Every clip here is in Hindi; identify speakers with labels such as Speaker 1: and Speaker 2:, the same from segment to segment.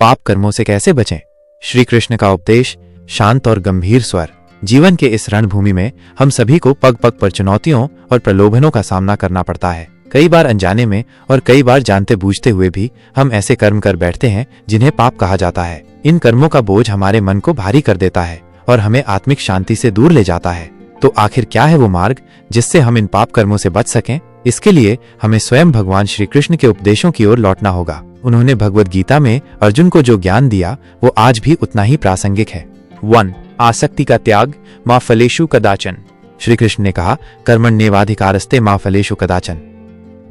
Speaker 1: पाप कर्मों से कैसे बचें? श्री कृष्ण का उपदेश, शांत और गंभीर स्वर। जीवन के इस रणभूमि में हम सभी को पग पग पर चुनौतियों और प्रलोभनों का सामना करना पड़ता है। कई बार अनजाने में और कई बार जानते बूझते हुए भी हम ऐसे कर्म कर बैठते हैं जिन्हें पाप कहा जाता है। इन कर्मों का बोझ हमारे मन को भारी कर देता है और हमें आत्मिक शांति से दूर ले जाता है। तो आखिर क्या है वो मार्ग जिससे हम इन पाप कर्मों से बच सकें? इसके लिए हमें स्वयं भगवान श्री कृष्ण के उपदेशों की ओर लौटना होगा। उन्होंने भगवद गीता में अर्जुन को जो ज्ञान दिया वो आज भी उतना ही प्रासंगिक है। 1. आसक्ति का त्याग, मा फलेषु कदाचन। श्री कृष्ण ने कहा, कर्मण्येवाधिकारस्ते मा फलेषु कदाचन।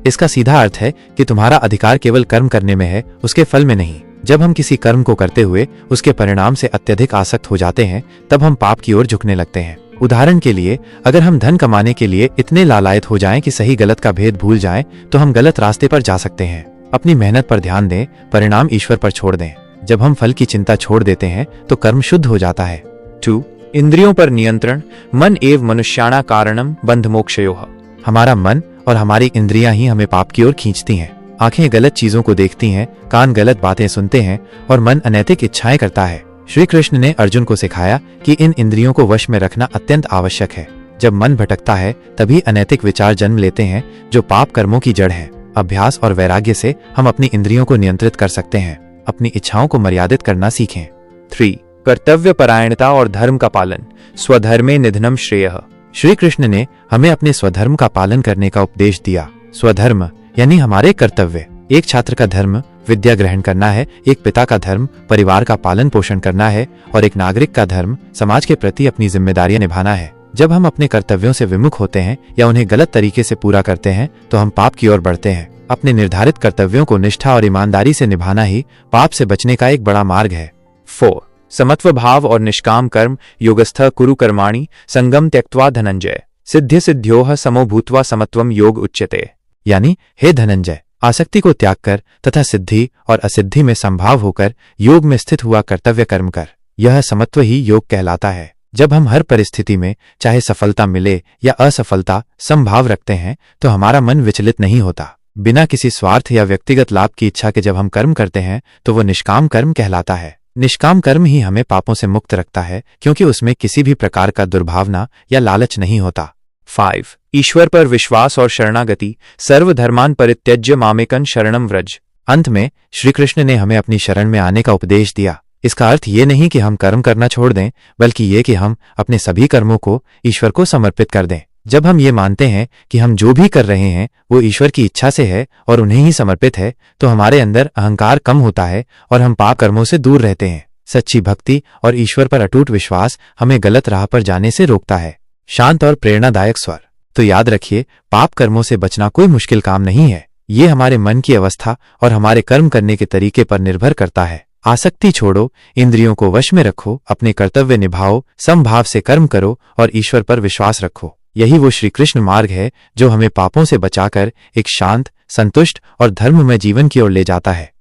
Speaker 1: इसका सीधा अर्थ है कि तुम्हारा अधिकार केवल कर्म करने में है, उसके फल में नहीं। जब हम किसी कर्म को करते हुए उसके परिणाम से अत्यधिक आसक्त हो जाते हैं तब हम पाप की ओर झुकने लगते हैं। उदाहरण के लिए, अगर हम धन कमाने के लिए इतने लालायित हो जाएं कि सही गलत का भेद भूल जाएं, तो हम गलत रास्ते पर जा सकते हैं। अपनी मेहनत पर ध्यान दें, परिणाम ईश्वर पर छोड़ दें। जब हम फल की चिंता छोड़ देते हैं तो कर्म शुद्ध हो जाता है। 2. इंद्रियों पर नियंत्रण, मन एव मनुष्याणा कारणम बंध मोक्षयोः। हमारा मन और हमारी इंद्रियां ही हमें पाप की ओर खींचती हैं। आंखें गलत चीजों को देखती हैं, कान गलत बातें सुनते हैं और मन अनैतिक इच्छाएं करता है। श्री कृष्ण ने अर्जुन को सिखाया कि इन इंद्रियों को वश में रखना अत्यंत आवश्यक है। जब मन भटकता है तभी अनैतिक विचार जन्म लेते हैं जो पाप कर्मों की जड़ है। अभ्यास और वैराग्य से हम अपनी इंद्रियों को नियंत्रित कर सकते हैं। अपनी इच्छाओं को मर्यादित करना सीखें। 3. कर्तव्य परायणता और धर्म का पालन, स्वधर्मे निधनम श्रेयः। श्री कृष्ण ने हमें अपने स्वधर्म का पालन करने का उपदेश दिया। स्वधर्म यानी हमारे कर्तव्य। एक छात्र का धर्म विद्या ग्रहण करना है, एक पिता का धर्म परिवार का पालन पोषण करना है और एक नागरिक का धर्म समाज के प्रति अपनी जिम्मेदारियां निभाना है। जब हम अपने कर्तव्यों से विमुख होते हैं या उन्हें गलत तरीके से पूरा करते हैं तो हम पाप की ओर बढ़ते हैं। अपने निर्धारित कर्तव्यों को निष्ठा और ईमानदारी से निभाना ही पाप से बचने का एक बड़ा मार्ग है। 4. समत्व भाव और निष्काम कर्म, योगस्थ कुरु कर्माणि संगम त्यक्त्वा धनंजय, सिद्धि सिद्ध्योः समो भूत्वा समत्वम योग उच्यते। यानी, हे धनंजय, आसक्ति को त्याग कर तथा सिद्धि और असिद्धि में संभाव होकर योग में स्थित हुआ कर्तव्य कर्म कर। यह समत्व ही योग कहलाता है। जब हम हर परिस्थिति में चाहे सफलता मिले या असफलता संभाव रखते हैं तो हमारा मन विचलित नहीं होता। बिना किसी स्वार्थ या व्यक्तिगत लाभ की इच्छा के जब हम कर्म करते हैं तो वो निष्काम कर्म कहलाता है। निष्काम कर्म ही हमें पापों से मुक्त रखता है क्योंकि उसमें किसी भी प्रकार का दुर्भावना या लालच नहीं होता। 5. ईश्वर पर विश्वास और शरणागति, सर्वधर्मान परित्यज्य मामेकं शरणं व्रज। अंत में श्री कृष्ण ने हमें अपनी शरण में आने का उपदेश दिया। इसका अर्थ ये नहीं कि हम कर्म करना छोड़ दें, बल्कि ये कि हम अपने सभी कर्मों को ईश्वर को समर्पित कर दें। जब हम ये मानते हैं कि हम जो भी कर रहे हैं वो ईश्वर की इच्छा से है और उन्हें ही समर्पित है, तो हमारे अंदर अहंकार कम होता है और हम पाप कर्मों से दूर रहते हैं। सच्ची भक्ति और ईश्वर पर अटूट विश्वास हमें गलत राह पर जाने से रोकता है। शांत और प्रेरणादायक स्वर। तो याद रखिए, पाप कर्मों से बचना कोई मुश्किल काम नहीं है। ये हमारे मन की अवस्था और हमारे कर्म करने के तरीके पर निर्भर करता है। आसक्ति छोड़ो, इंद्रियों को वश में रखो, अपने कर्तव्य निभाओ, समभाव से कर्म करो और ईश्वर पर विश्वास रखो। यही वो श्री कृष्ण मार्ग है जो हमें पापों से बचाकर एक शांत, संतुष्ट और धर्ममय जीवन की ओर ले जाता है।